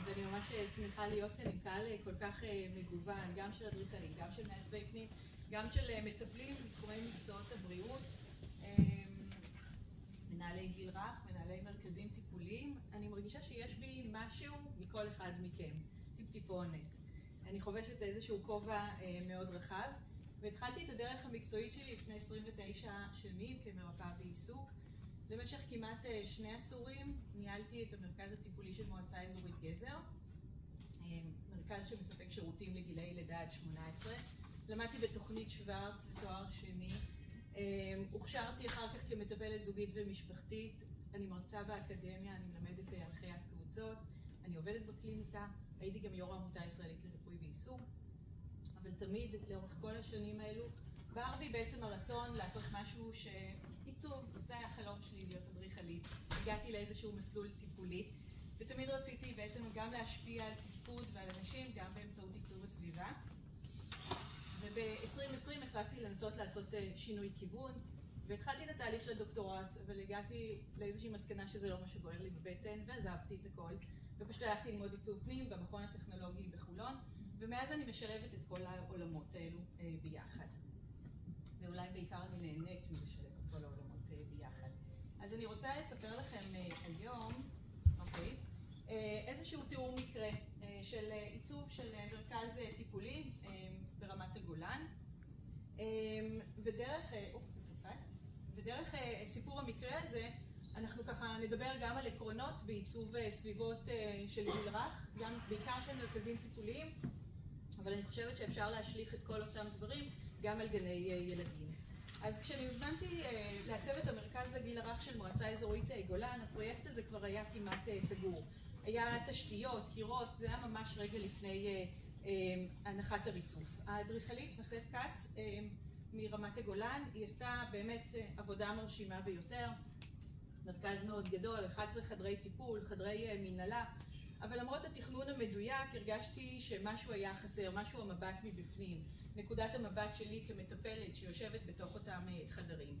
ואני ממש שמחה להיות כאן עם קהל כל כך מגוון, גם של אדריכלים, גם של מעצבי פנים, גם של מטפלים בתחומי מקצועות הבריאות, מנהלי גיל רך, מנהלי מרכזים טיפוליים. אני מרגישה שיש בי משהו מכל אחד מכם, טיפ-טיפונת. אני חובשת איזשהו כובע מאוד רחב, והתחלתי את הדרך המקצועית שלי לפני 29 שנים כמרפאה בעיסוק. למשך כמעט 2 עשורים ניהלתי את המרכז הטיפולי של מועצה אזורית גזר, מרכז שמספק שירותים לגילאי לידה עד 18. למדתי בתוכנית שוורץ לתואר שני, הוכשרתי אחר כך כמטפלת זוגית ומשפחתית, אני מרצה באקדמיה, אני מלמדת הנחיית קבוצות, אני עובדת בקליניקה, הייתי גם יו"ר העמותה הישראלית לריפוי ועיסוק, אבל תמיד לאורך כל השנים האלו בער בי בעצם הרצון לעשות משהו שעיצוב, זה היה החלום שלי להיות אדריכלית. הגעתי לאיזשהו מסלול טיפולי, ותמיד רציתי בעצם גם להשפיע על תפקוד ועל אנשים, גם באמצעות עיצוב הסביבה. וב-2020 החלטתי לנסות לעשות שינוי כיוון, והתחלתי את התהליך של הדוקטורט, אבל הגעתי לאיזושהי מסקנה שזה לא מה שבוער לי בבטן, ועזבתי את הכל, ופשוט הלכתי ללמוד עיצוב פנים במכון הטכנולוגי בחולון, ומאז אני משלבת את כל העולמות האלו ביחד. ואולי בעיקר אני נהנית מלשלב את כל העולמות ביחד. אז אני רוצה לספר לכם היום, איזשהו תיאור מקרה של עיצוב של מרכז טיפולי ברמת הגולן. ודרך סיפור המקרה הזה, אנחנו ככה נדבר גם על עקרונות בעיצוב סביבות של גיל רך, גם בעיקר של מרכזים טיפוליים, אבל אני חושבת שאפשר להשליך את כל אותם דברים גם על גני ילדים. אז כשאני הוזמנתי לעצב את המרכז לגיל הרך של מועצה אזורית גולן, הפרויקט הזה כבר היה כמעט סגור. היה תשתיות, קירות, זה היה ממש רגע לפני הנחת הריצוף. האדריכלית מסת כץ מרמת הגולן, היא עשתה באמת עבודה מרשימה ביותר. מרכז מאוד גדול, 11 חדרי טיפול, חדרי מנהלה, אבל למרות התכנון המדויק הרגשתי שמשהו היה חסר, משהו המבט מבפנים, נקודת המבט שלי כמטפלת שיושבת בתוך אותם חדרים.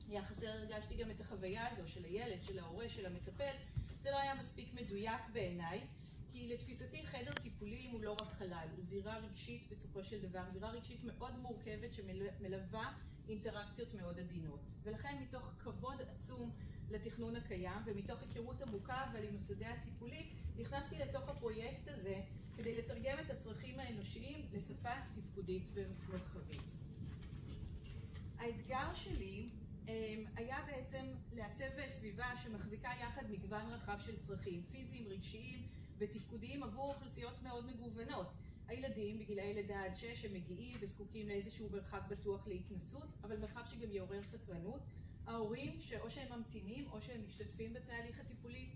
היה חסר, הרגשתי גם את החוויה הזו של הילד, של ההורה, של המטפל. זה לא היה מספיק מדויק בעיניי, כי לתפיסתי חדר טיפולים הוא לא רק חלל, הוא זירה רגשית בסופו של דבר, זירה רגשית מאוד מורכבת שמלווה אינטראקציות מאוד עדינות. ולכן מתוך כבוד עצום לתכנון הקיים ומתוך היכרות עמוקה אבל עם השדה הטיפולי, נכנסתי לתוך הפרויקט הזה כדי לתרגם את הצרכים האנושיים לשפה תפקודית ומרחבית. האתגר שלי היה בעצם לעצב סביבה שמחזיקה יחד מגוון רחב של צרכים פיזיים, רגשיים ותפקודיים עבור אוכלוסיות מאוד מגוונות. הילדים בגילאי לידה עד 6 הם מגיעים וזקוקים לאיזשהו מרחב בטוח להתנסות, אבל מרחב שגם יעורר סקרנות. ההורים שאו שהם ממתינים או שהם משתתפים בתהליך הטיפולי.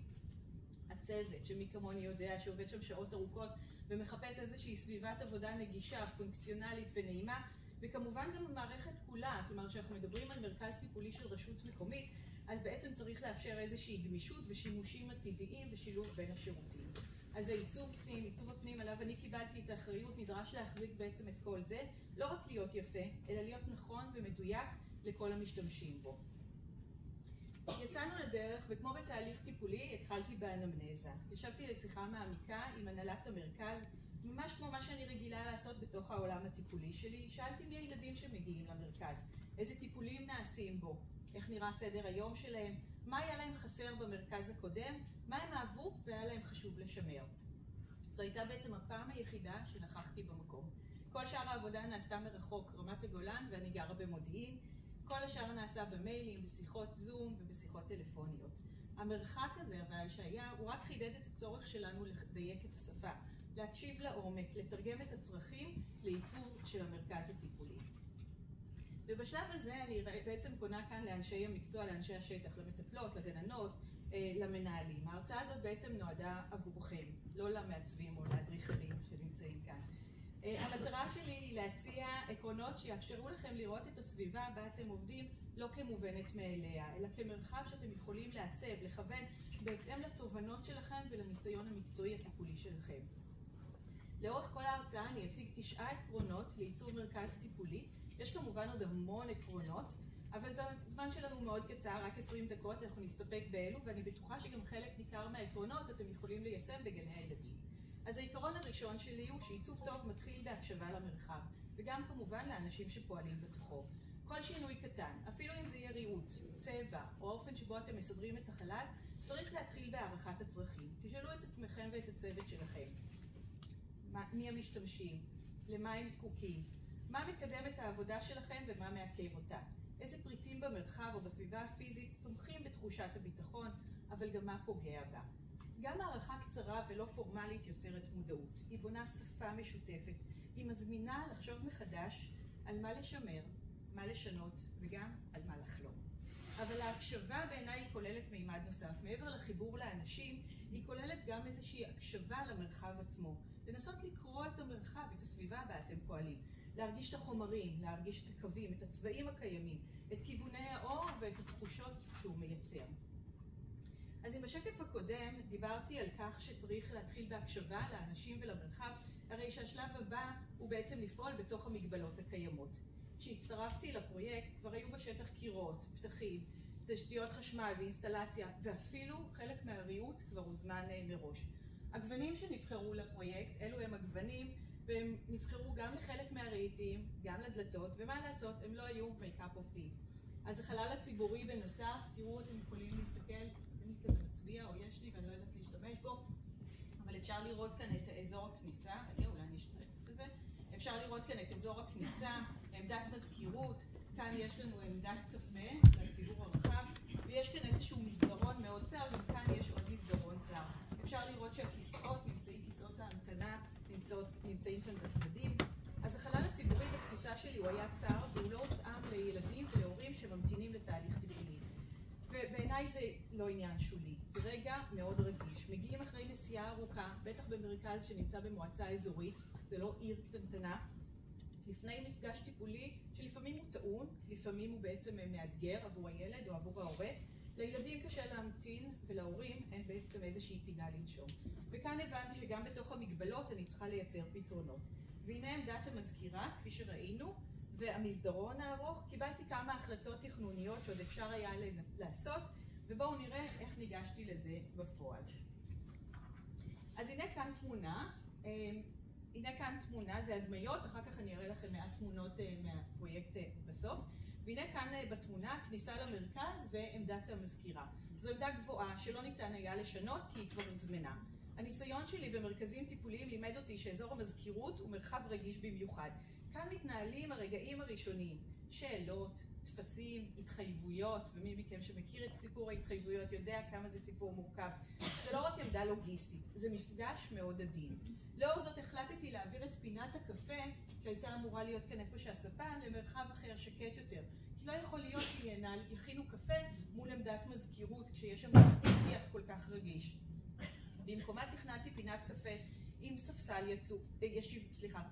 הצוות שמי כמוני יודע שעובד שם שעות ארוכות ומחפש איזושהי סביבת עבודה נגישה, פונקציונלית ונעימה. וכמובן גם המערכת כולה, כלומר שאנחנו מדברים על מרכז טיפולי של רשות מקומית, אז בעצם צריך לאפשר איזושהי גמישות ושימושים עתידיים ושילוב בין השירותים. אז עיצוב הפנים עליו אני קיבלתי את האחריות, נדרש להחזיק בעצם את כל זה, לא רק להיות יפה, אלא להיות נכון ומדויק לכל המשתמשים בו. יצאנו לדרך, וכמו בתהליך טיפולי, התחלתי באנמנזה. ישבתי לשיחה מעמיקה עם הנהלת המרכז, ממש כמו מה שאני רגילה לעשות בתוך העולם הטיפולי שלי. שאלתי מי הילדים שמגיעים למרכז, איזה טיפולים נעשים בו, איך נראה סדר היום שלהם, מה היה להם חסר במרכז הקודם, מה הם אהבו והיה להם חשוב לשמר. זו הייתה בעצם הפעם היחידה שנכחתי במקום. כל שאר העבודה נעשתה מרחוק, רמת הגולן, ואני גרה במודיעין. כל השאר נעשה במיילים, בשיחות זום ובשיחות טלפוניות. המרחק הזה, אבל שהיה, הוא רק חידד את הצורך שלנו לדייק את השפה, להקשיב לעומק, לתרגם את הצרכים לעיצוב של המרכז הטיפולי. ובשלב הזה אני בעצם פונה כאן לאנשי המקצוע, לאנשי השטח, למטפלות, לגננות, למנהלים. ההרצאה הזאת בעצם נועדה עבורכם, לא למעצבים או לאדריכלים שנמצאים כאן. המטרה שלי היא להציע עקרונות שיאפשרו לכם לראות את הסביבה בה אתם עובדים לא כמובנת מאליה, אלא כמרחב שאתם יכולים לעצב, לכוון, בהתאם לתובנות שלכם ולניסיון המקצועי הטיפולי שלכם. לאורך כל ההרצאה אני אציג 9 עקרונות לעיצוב מרכז טיפולי. יש כמובן עוד המון עקרונות, אבל הזמן שלנו מאוד קצר, רק 20 דקות, אנחנו נסתפק באלו, ואני בטוחה שגם חלק ניכר מהעקרונות אתם יכולים ליישם בגני הילדים. אז העיקרון הראשון שלי הוא שעיצוב טוב מתחיל בהקשבה למרחב, וגם כמובן לאנשים שפועלים בתוכו. כל שינוי קטן, אפילו אם זה יהיה ריהוט, צבע, או האופן שבו אתם מסדרים את החלל, צריך להתחיל בהערכת הצרכים. תשאלו את עצמכם ואת הצוות שלכם. מי המשתמשים? למה הם זקוקים? מה מקדם את העבודה שלכם ומה מעכב אותה? איזה פריטים במרחב או בסביבה הפיזית תומכים בתחושת הביטחון, אבל גם מה פוגע בה? גם הערכה קצרה ולא פורמלית יוצרת מודעות. היא בונה שפה משותפת. היא מזמינה לחשוב מחדש על מה לשמר, מה לשנות וגם על מה לחלום. אבל ההקשבה בעיניי היא כוללת מימד נוסף. מעבר לחיבור לאנשים, היא כוללת גם איזושהי הקשבה למרחב עצמו. לנסות לקרוא את המרחב, את הסביבה בה אתם פועלים. להרגיש את החומרים, להרגיש את הקווים, את הצבעים הקיימים, את כיווני האור ואת התחושות שהוא מייצר. אז אם בשקף הקודם דיברתי על כך שצריך להתחיל בהקשבה לאנשים ולמרחב, הרי שהשלב הבא הוא בעצם לפעול בתוך המגבלות הקיימות. כשהצטרפתי לפרויקט כבר היו בשטח קירות, פתחים, תשתיות חשמל ואינסטלציה, ואפילו חלק מהריהוט כבר הוזמן מראש. הגוונים שנבחרו לפרויקט, אלו הם הגוונים, והם נבחרו גם לחלק מהרהיטים, גם לדלתות, ומה לעשות, הם לא היו make-up of tea. אז החלל הציבורי בנוסף, תראו, אתם יכולים להסתכל, אני כזה מצביע, או יש לי ואני לא יודעת להשתמש בו, אבל אפשר לראות כאן את אזור הכניסה, אולי נשתמש בזה, אפשר לראות כאן את אזור הכניסה, עמדת מזכירות, כאן יש לנו עמדת קפה לציבור הרחב, ויש כאן איזשהו מסדרון מאוד צר, וכאן יש עוד מסדרון צר. אפשר לראות שהכיסאות, כיסאות ההמתנה, נמצאים כאן בצדדים. אז החלל הציבורי בתפיסה שלי הוא היה צר, והוא לא הותאם לילדים ולהורים שממתינים לתהליך טיפולי. ובעיניי זה לא עניין שולי, זה רגע מאוד רגיש. מגיעים אחרי נסיעה ארוכה, בטח במרכז שנמצא במועצה אזורית, זה לא עיר קטנטנה, לפני מפגש טיפולי שלפעמים הוא טעון, לפעמים הוא בעצם מאתגר עבור הילד או עבור ההורה. לילדים קשה להמתין ולהורים אין בעצם איזושהי פינה לנשום. וכאן הבנתי שגם בתוך המגבלות אני צריכה לייצר פתרונות. והנה עמדת המזכירה, כפי שראינו, והמסדרון הארוך, קיבלתי כמה החלטות תכנוניות שעוד אפשר היה לעשות, ובואו נראה איך ניגשתי לזה בפועל. אז הנה כאן תמונה. הנה כאן תמונה, זה הדמיות, אחר כך אני אראה לכם מעט תמונות מהפרויקט בסוף. והנה כאן בתמונה, כניסה למרכז ועמדת המזכירה. זו עמדה גבוהה שלא ניתן היה לשנות כי היא כבר הוזמנה. הניסיון שלי במרכזים טיפוליים לימד אותי שאזור המזכירות הוא מרחב רגיש במיוחד. כאן מתנהלים הרגעים הראשוניים, שאלות, תפסים, התחייבויות, ומי מכם שמכיר את סיפור ההתחייבויות יודע כמה זה סיפור מורכב. זה לא רק עמדה לוגיסטית, זה מפגש מאוד עדין. לאור זאת החלטתי להעביר את פינת הקפה, שהייתה אמורה להיות כאן איפה שהספה, למרחב אחר שקט יותר. כי לא יכול להיות שיכינו קפה מול עמדת מזכירות, כשיש שם שיח כל כך רגיש. במקומה תכננתי פינת קפה עם ספסל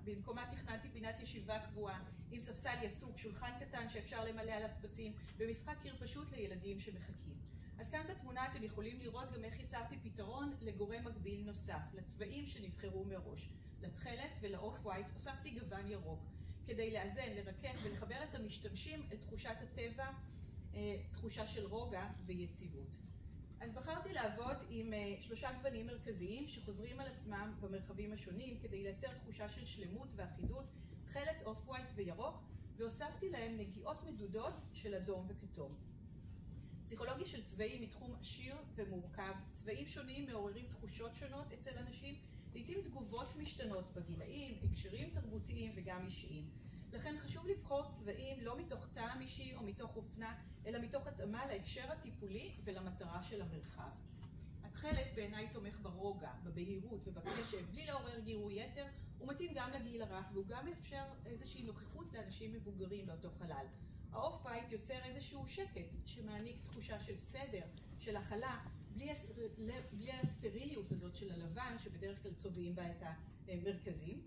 במקומה תכננתי פינת ישיבה קבועה, עם ספסל יצוק, שולחן קטן שאפשר למלא עליו פסים, ומשחק קיר פשוט לילדים שמחכים. אז כאן בתמונה אתם יכולים לראות גם איך יצרתי פתרון לגורם מקביל נוסף, לצבעים שנבחרו מראש. לתכלת ולאוף ווייט הוספתי גוון ירוק, כדי לאזן, לרכך ולחבר את המשתמשים אל תחושת הטבע, תחושה של רוגע ויציבות. אז בחרתי לעבוד עם 3 גוונים מרכזיים שחוזרים על עצמם במרחבים השונים כדי לייצר תחושה של שלמות ואחידות, תכלת, אוף ווייט וירוק, והוספתי להם נגיעות מדודות של אדום וכתום. פסיכולוגיה של צבעים היא תחום עשיר ומורכב. צבעים שונים מעוררים תחושות שונות אצל אנשים, לעתים תגובות משתנות בגילאים, הקשרים תרבותיים וגם אישיים. לכן חשוב לבחור צבעים לא מתוך טעם אישי או מתוך אופנה, אלא מתוך התאמה להקשר הטיפולי ולמטרה של המרחב. התכלת בעיניי תומך ברוגע, בבהירות ובקשב, בלי לעורר גירוי יתר, הוא מתאים גם לגיל הרך והוא גם מאפשר איזושהי נוכחות לאנשים מבוגרים באותו חלל. האוף ווייט יוצר איזשהו שקט שמעניק תחושה של סדר, של הכלה, בלי הסטריליות הזאת של הלבן שבדרך כלל צובעים בה את המרכזים.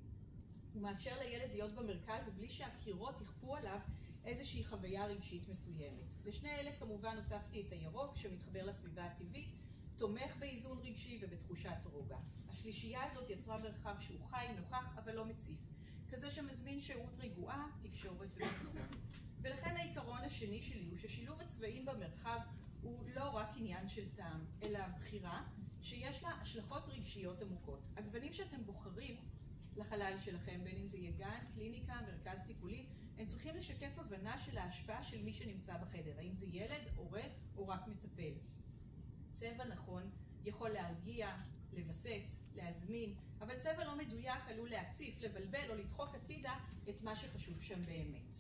הוא מאפשר לילד להיות במרכז בלי שהקירות יכפו עליו איזושהי חוויה רגשית מסוימת. לשני אלה כמובן הוספתי את הירוק שמתחבר לסביבה הטבעית, תומך באיזון רגשי ובתחושת רוגע. השלישייה הזאת יצרה מרחב שהוא חי, נוכח, אבל לא מציף. כזה שמזמין שהות רגועה, תקשורת וביטחון. ולכן העיקרון השני שלי הוא ששילוב הצבעים במרחב הוא לא רק עניין של טעם, אלא בחירה שיש לה השלכות רגשיות עמוקות. הגוונים שאתם בוחרים לחלל שלכם, בין אם זה יהיה גן, קליניקה, מרכז טיפולי, הם צריכים לשקף הבנה של ההשפעה של מי שנמצא בחדר, האם זה ילד, הורה או רק מטפל. צבע נכון יכול להרגיע, לבסט, להזמין, אבל צבע לא מדויק עלול להציף, לבלבל או לדחוק הצידה את מה שחשוב שם באמת.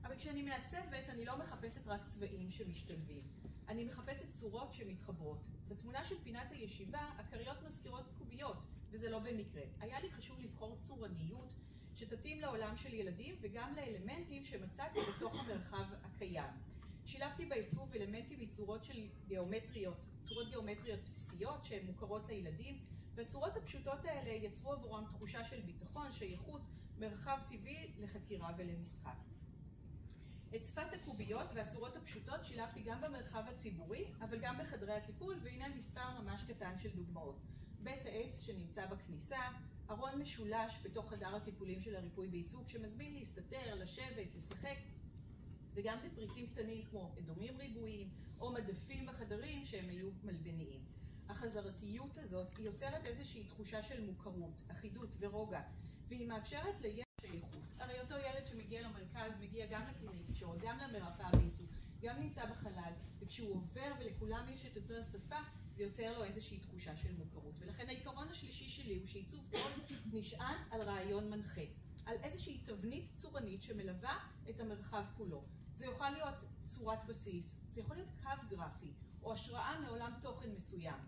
אבל כשאני מעצבת, אני לא מחפשת רק צבעים שמשתלבים. אני מחפשת צורות שמתחברות. בתמונה של פינת הישיבה, הכריות מזכירות קוביות, וזה לא במקרה. היה לי חשוב לבחור צורניות שתתאים לעולם של ילדים וגם לאלמנטים שמצאתי בתוך המרחב הקיים. שילבתי בעיצוב אלמנטים מצורות של צורות גיאומטריות בסיסיות שהן מוכרות לילדים, והצורות הפשוטות האלה יצרו עבורם תחושה של ביטחון, שייכות, מרחב טבעי לחקירה ולמשחק. את שפת הקוביות והצורות הפשוטות שילבתי גם במרחב הציבורי, אבל גם בחדרי הטיפול, והנה מספר ממש קטן של דוגמאות. בית העץ שנמצא בכניסה, ארון משולש בתוך חדר הטיפולים של הריפוי בעיסוק, שמזמין להסתתר, לשבת, לשחק, וגם בפריטים קטנים כמו אדומים ריבועיים, או מדפים בחדרים שהם היו מלבניים. החזרתיות הזאת היא יוצרת איזושהי תחושה של מוכרות, אחידות ורוגע, והיא מאפשרת לילד שייכות. הרי אותו ילד שמגיע למרכז מגיע גם לקליניקה שלו, גם למרפאה בעיסוק, גם נמצא בחלל, וכשהוא עובר ולכולם יש את אותה שפה, זה יוצר לו איזושהי תחושה של מוכרות. ולכן העיקרון השלישי שלי הוא שעיצוב קוד נשען על רעיון מנחה, על איזושהי תבנית צורנית שמלווה את המרחב כולו. זה יכול להיות צורת בסיס, זה יכול להיות קו גרפי, או השראה מעולם תוכן מסוים.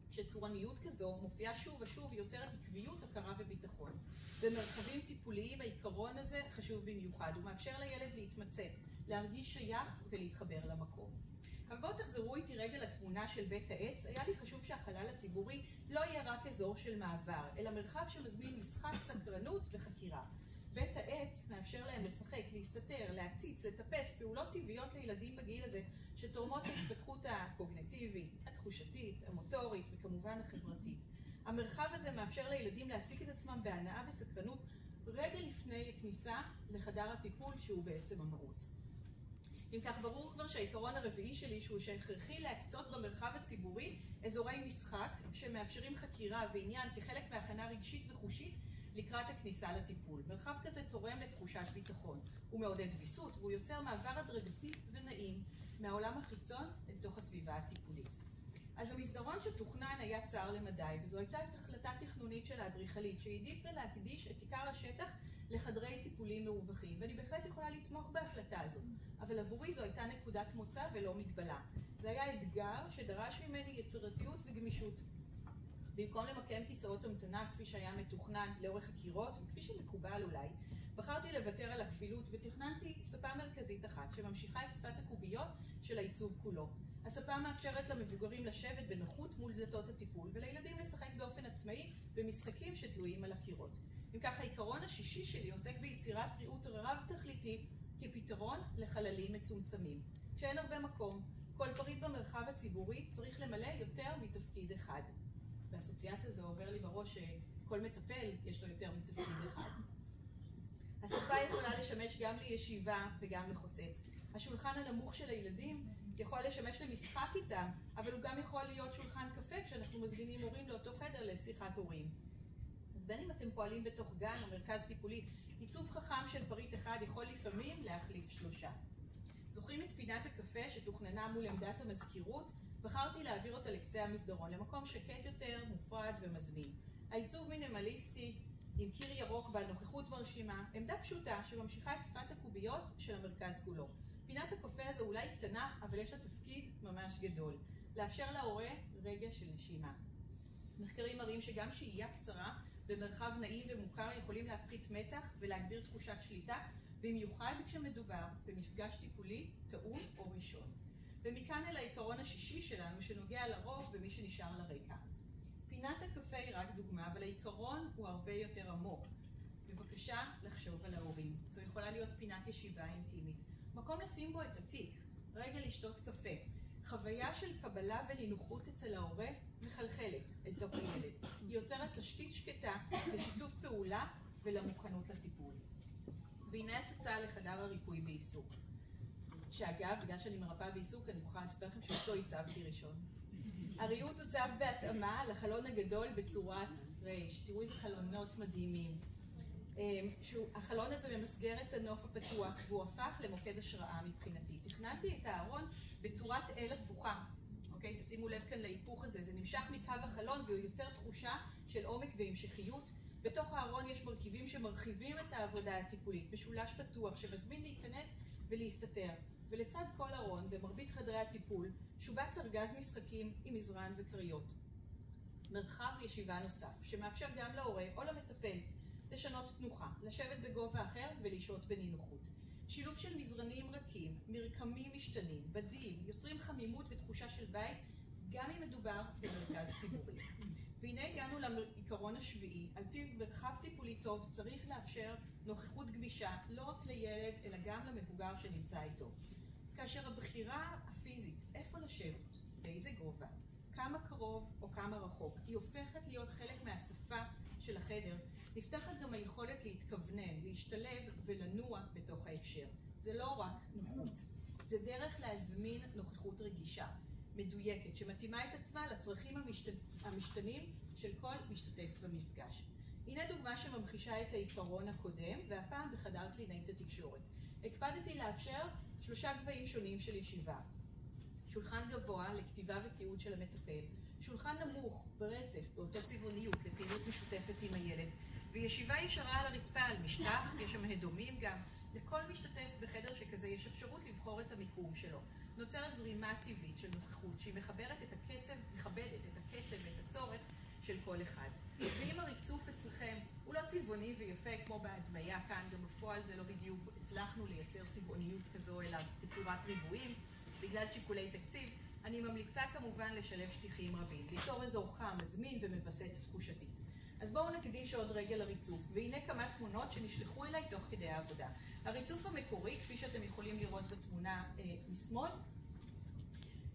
כשצורניות כזו מופיעה שוב ושוב, היא יוצרת עקביות, הכרה וביטחון. במרחבים טיפוליים העיקרון הזה חשוב במיוחד, הוא מאפשר לילד להתמצא, להרגיש שייך ולהתחבר למקום. אבל בואו תחזרו איתי רגע לתמונה של בית העץ. היה לי חשוב שהחלל הציבורי לא יהיה רק אזור של מעבר, אלא מרחב שמזמין משחק, סקרנות וחקירה. בית העץ מאפשר להם לשחק, להסתתר, להציץ, לטפס, פעולות טבעיות לילדים בגיל הזה שתורמות להתפתחות הקוגניטיבית, התחושתית, המוטורית וכמובן החברתית. המרחב הזה מאפשר לילדים להעסיק את עצמם בהנאה וסקרנות רגע לפני הכניסה לחדר הטיפול שהוא בעצם המהות. אם כך, ברור כבר שהעיקרון הרביעי שלי שהוא שהכרחי להקצות במרחב הציבורי אזורי משחק שמאפשרים חקירה ועניין כחלק מהכנה רגשית וחושית לקראת הכניסה לטיפול. מרחב כזה תורם לתחושת ביטחון, הוא מעודד ויסות והוא יוצר מעבר הדרגתי ונעים מהעולם החיצון אל תוך הסביבה הטיפולית. אז המסדרון שתוכנן היה צר למדי, וזו הייתה החלטה תכנונית של האדריכלית שהעדיפה להקדיש את עיקר השטח לחדרי טיפולים מרווחים, ואני בהחלט יכולה לתמוך בהחלטה הזו, אבל עבורי זו הייתה נקודת מוצא ולא מגבלה. זה היה אתגר שדרש ממני יצירתיות וגמישות. במקום למקם כיסאות המתנה כפי שהיה מתוכנן לאורך הקירות, וכפי שמקובל אולי, בחרתי לוותר על הכפילות ותכננתי ספה מרכזית אחת שממשיכה את שפת הקוביות של העיצוב כולו. הספה מאפשרת למבוגרים לשבת בנוחות מול דלתות הטיפול ולילדים לשחק באופן עצמאי במשחקים שתלויים על הקירות. אם כך, העיקרון השישי שלי עוסק ביצירת ריהוט רב תכליתי כפתרון לחללים מצומצמים. כשאין הרבה מקום, כל פריט במרחב הציבורי צריך למלא יותר מתפקיד אחד. באסוציאציה זה עובר לי בראש שכל מטפל יש לו יותר מתפקיד אחד. הספה יכולה לשמש גם לישיבה וגם לחוצץ. השולחן הנמוך של הילדים יכול לשמש למשחק איתם, אבל הוא גם יכול להיות שולחן קפה כשאנחנו מזמינים הורים לאותו חדר לשיחת הורים. אז בין אם אתם פועלים בתוך גן או מרכז טיפולי, עיצוב חכם של פריט אחד יכול לפעמים להחליף שלושה. זוכרים את פינת הקפה שתוכננה מול עמדת המזכירות? בחרתי להעביר אותה לקצה המסדרון, למקום שקט יותר, מופרד ומזמין. העיצוב מינימליסטי, עם קיר ירוק בעל נוכחות מרשימה, עמדה פשוטה שממשיכה את שפת הקוביות של המרכז כולו. פינת הקפה הזו אולי קטנה, אבל יש לה תפקיד ממש גדול. לאפשר להורה רגע של נשימה. מחקרים מראים שגם שהייה קצרה במרחב נעים ומוכר יכולים להפחית מתח ולהגביר תחושת שליטה, במיוחד כשמדובר במפגש טיפולי, טעון או ראשון. ומכאן אל העיקרון השישי שלנו שנוגע לרוב במי שנשאר לרקע. פינת הקפה היא רק דוגמה, אבל העיקרון הוא הרבה יותר עמוק. בבקשה לחשוב על ההורים. זו יכולה להיות פינת ישיבה אינטימית. מקום לשים בו את התיק, רגע לשתות קפה. חוויה של קבלה ונינוחות אצל ההורה מחלחלת אל תוך הילד. היא יוצרת תשתית שקטה לשיתוף פעולה ולמוכנות לטיפול. והנה הצצה לחדר הריפוי בעיסוק. שאגב, בגלל שאני מרפאה בעיסוק, אני מוכרחה לספר לכם שאותו הצבתי ראשון. הריהוט הוצב בהתאמה לחלון הגדול בצורת רייש. תראו איזה חלונות מדהימים. החלון הזה ממסגר את הנוף הפתוח, והוא הפך למוקד השראה מבחינתי. תכננתי את הארון בצורת אל הפוכה. אוקיי? תשימו לב כאן להיפוך הזה. זה נמשך מקו החלון והוא יוצר תחושה של עומק והמשכיות. בתוך הארון יש מרכיבים שמרחיבים את העבודה הטיפולית, משולש פתוח שמזמין להיכנס ולהסתתר. ולצד כל ארון, במרבית חדרי הטיפול, שובץ ארגז משחקים עם מזרן וקריות. מרחב ישיבה נוסף, שמאפשר גם להורה או למטפל לשנות תנוחה, לשבת בגובה אחר ולשהות בנינוחות. שילוב של מזרנים רכים, מרקמים משתנים, בדים, יוצרים חמימות ותחושה של בית, גם אם מדובר במרכז ציבורי. והנה הגענו לעיקרון השביעי, על פיו מרחב טיפולי טוב צריך לאפשר נוכחות גמישה, לא רק לילד, אלא גם למבוגר שנמצא איתו. כאשר הבחירה הפיזית, איפה לשבת, באיזה גובה, כמה קרוב או כמה רחוק, היא הופכת להיות חלק מהשפה של החדר, נפתחת גם היכולת להתכוונן, להשתלב ולנוע בתוך ההקשר. זה לא רק נוחות, זה דרך להזמין נוכחות רגישה, מדויקת, שמתאימה את עצמה לצרכים המשתנים של כל משתתף במפגש. הנה דוגמה שממחישה את העיקרון הקודם, והפעם בחדר קלינאית התקשורת. הקפדתי לאפשר 3 גבהים שונים של ישיבה. שולחן גבוה לכתיבה ותיעוד של המטפל, שולחן נמוך ברצף באותו צבעוניות לפעילות משותפת עם הילד, וישיבה ישרה על הרצפה על משטח, יש שם הדומים גם. לכל משתתף בחדר שכזה יש אפשרות לבחור את המיקום שלו. נוצרת זרימה טבעית של נוכחות שהיא מכבדת את הקצב ואת הצורך של כל אחד. ואם הריצוף אצלכם הוא לא צבעוני ויפה כמו בהדמיה כאן, גם בפועל זה לא בדיוק הצלחנו לייצר צבעוניות כזו אלא בצורת ריבועים, בגלל שיקולי תקציב, אני ממליצה כמובן לשלב שטיחים רבים, ליצור אזור חם, מזמין ומווסת תחושתית. אז בואו נקדיש עוד רגע לריצוף, והנה כמה תמונות שנשלחו אליי תוך כדי העבודה. הריצוף המקורי, כפי שאתם יכולים לראות בתמונה משמאל,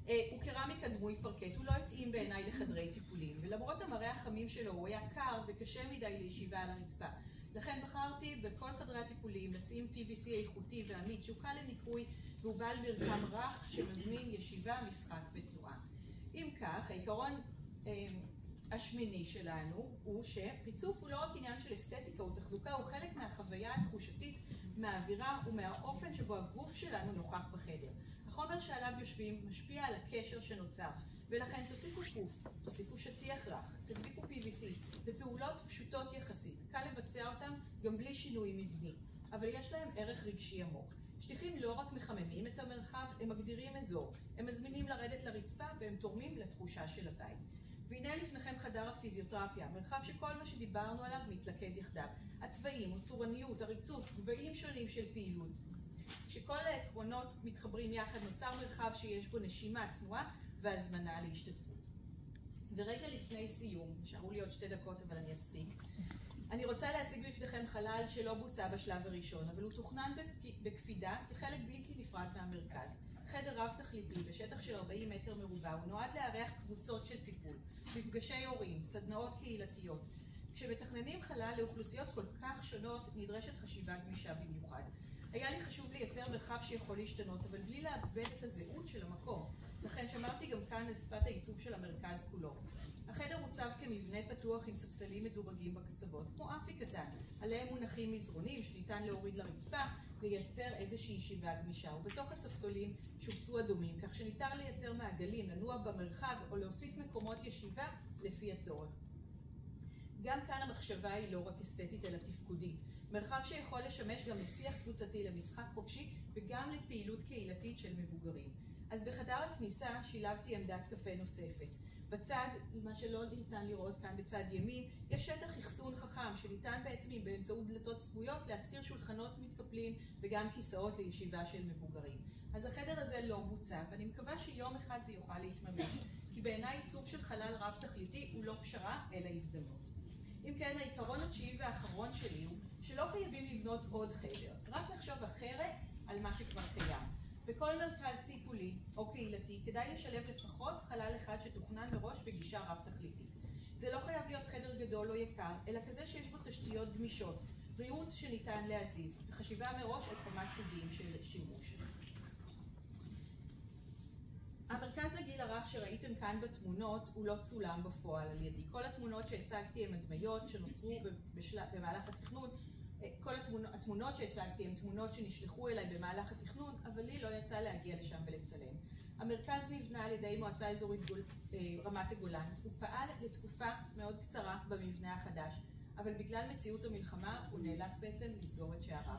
הוא קרמיקה דמוי פרקט, הוא לא התאים בעיניי לחדרי טיפולים, ולמרות המראה החמים שלו הוא היה קר וקשה מדי לישיבה על הרצפה. לכן בחרתי בכל חדרי הטיפולים לשים PVC איכותי ועמית שהוא קל לניקוי והוא בעל מרקם רך שמזמין ישיבה, משחק ותנועה. אם כך, העיקרון השמיני שלנו הוא שריצוף הוא לא רק עניין של אסתטיקה או תחזוקה, הוא חלק מהחוויה התחושתית, מהאווירה ומהאופן שבו הגוף שלנו נוכח בחדר. החומר שעליו יושבים משפיע על הקשר שנוצר, ולכן תוסיפו פוף, תוסיפו שטיח רך, תדביקו PVC. זה פעולות פשוטות יחסית, קל לבצע אותן גם בלי שינוי מבני, אבל יש להם ערך רגשי עמוק. שטיחים לא רק מחממים את המרחב, הם מגדירים אזור, הם מזמינים לרדת לרצפה והם תורמים לתחושה של הבית. והנה לפניכם חדר הפיזיותרפיה, מרחב שכל מה שדיברנו עליו מתלכד יחדיו. הצבעים, הצורניות, הריצוף, גבהים שונים של פעילות. כשכל העקרונות מתחברים יחד נוצר מרחב שיש בו נשימה, תנועה והזמנה להשתתפות. ורגע לפני סיום, נשארו לי עוד 2 דקות אבל אני אספיק. אני רוצה להציג בפניכם חלל שלא בוצע בשלב הראשון, אבל הוא תוכנן בקפידה כחלק בלתי נפרד מהמרכז. חדר רב תכליתי בשטח של 40 מטר מרובע, הוא נועד לארח קבוצות של טיפול, מפגשי הורים, סדנאות קהילתיות. כשמתכננים חלל לאוכלוסיות כל כך שונות, נדרשת חשיבה גמישה במיוחד. היה לי חשוב לייצר מרחב שיכול להשתנות, אבל בלי לאבד את הזהות של המקום. לכן שמרתי גם כאן על שפת העיצוב של המרכז כולו. החדר הוצב כמבנה פתוח עם ספסלים מדורגים בקצוות, כמו אפי קטן. עליהם מונחים מזרונים שניתן להוריד לרצפה, לייצר איזושהי ישיבה גמישה. ובתוך הספסלים שובצו אדומים, כך שניתן לייצר מעגלים, לנוע במרחב או להוסיף מקומות ישיבה לפי הצורך. גם כאן המחשבה היא לא רק אסתטית אלא תפקודית. מרחב שיכול לשמש גם לשיח קבוצתי, למשחק חופשי וגם לפעילות קהילתית של מבוגרים. אז בחדר הכניסה שילבתי עמדת קפה נוספת. בצד, מה שלא ניתן לראות כאן בצד ימין, יש שטח אחסון חכם שניתן בעצם באמצעות דלתות צפויות להסתיר שולחנות מתקפלים וגם כיסאות לישיבה של מבוגרים. אז החדר הזה לא בוצע, ואני מקווה שיום אחד זה יוכל להתממש, כי בעיניי עיצוב של חלל רב תכליתי הוא לא פשרה אלא הזדמנות. אם כן, העיקרון התשיעי והאחרון שלי הוא שלא חייבים לבנות עוד חדר, רק לחשוב אחרת על מה שכבר קיים. בכל מרכז טיפולי או קהילתי כדאי לשלב לפחות חלל אחד שתוכנן מראש בגישה רב תכליתית. זה לא חייב להיות חדר גדול או יקר, אלא כזה שיש בו תשתיות גמישות, ריהוט שניתן להזיז, חשיבה מראש על כמה סוגים של שימוש. המרכז לגיל הרך שראיתם כאן בתמונות הוא לא צולם בפועל על ידי. כל התמונות שהצגתי הן הדמיות שנוצרו במהלך התכנון. כל התמונות שהצגתי הן תמונות שנשלחו אליי במהלך התכנון, אבל לי לא יצא להגיע לשם ולצלם. המרכז נבנה על ידי מועצה אזורית רמת הגולן. הוא פעל לתקופה מאוד קצרה במבנה החדש, אבל בגלל מציאות המלחמה הוא נאלץ בעצם לסגור את שעריו.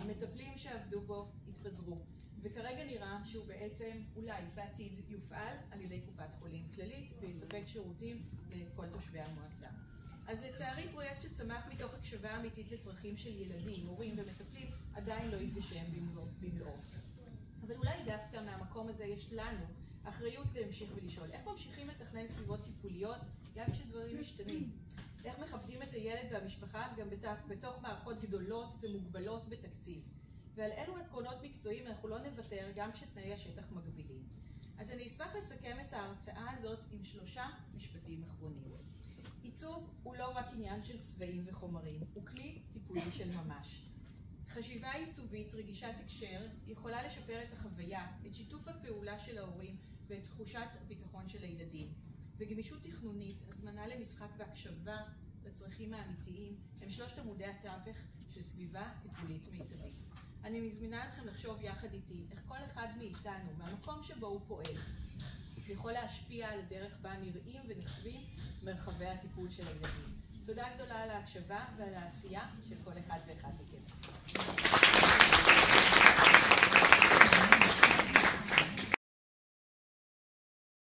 המטפלים שעבדו בו התפזרו, וכרגע נראה שהוא בעצם אולי בעתיד יופעל על ידי קופת חולים כללית ויספק שירותים לכל תושבי המועצה. אז לצערי פרויקט שצמח מתוך הקשבה אמיתית לצרכים של ילדים, הורים ומטפלים עדיין לא יתגשם במלואו. אבל אולי דווקא מהמקום הזה יש לנו אחריות להמשיך ולשאול איך ממשיכים לתכנן סביבות טיפוליות גם כשדברים משתנים. איך מכבדים את הילד והמשפחה גם בתוך מערכות גדולות ומוגבלות בתקציב. ועל אלו עקרונות מקצועיים אנחנו לא נוותר גם כשתנאי השטח מגבילים. אז אני אשמח לסכם את ההרצאה הזאת עם 3 משפטים אחרונים. עיצוב הוא לא רק עניין של צבעים וחומרים, הוא כלי טיפולי של ממש. חשיבה עיצובית רגישת הקשר יכולה לשפר את החוויה, את שיתוף הפעולה של ההורים ואת תחושת הביטחון של הילדים. וגמישות תכנונית, הזמנה למשחק והקשבה לצרכים האמיתיים, הם 3 עמודי התווך של סביבה טיפולית מיטבית. אני מזמינה אתכם לחשוב יחד איתי איך כל אחד מאיתנו, מהמקום שבו הוא פועל, יכול להשפיע על דרך בה נראים ונחווים מרחבי הטיפול של הילדים. תודה גדולה על ההקשבה ועל העשייה של כל אחד ואחד מכם.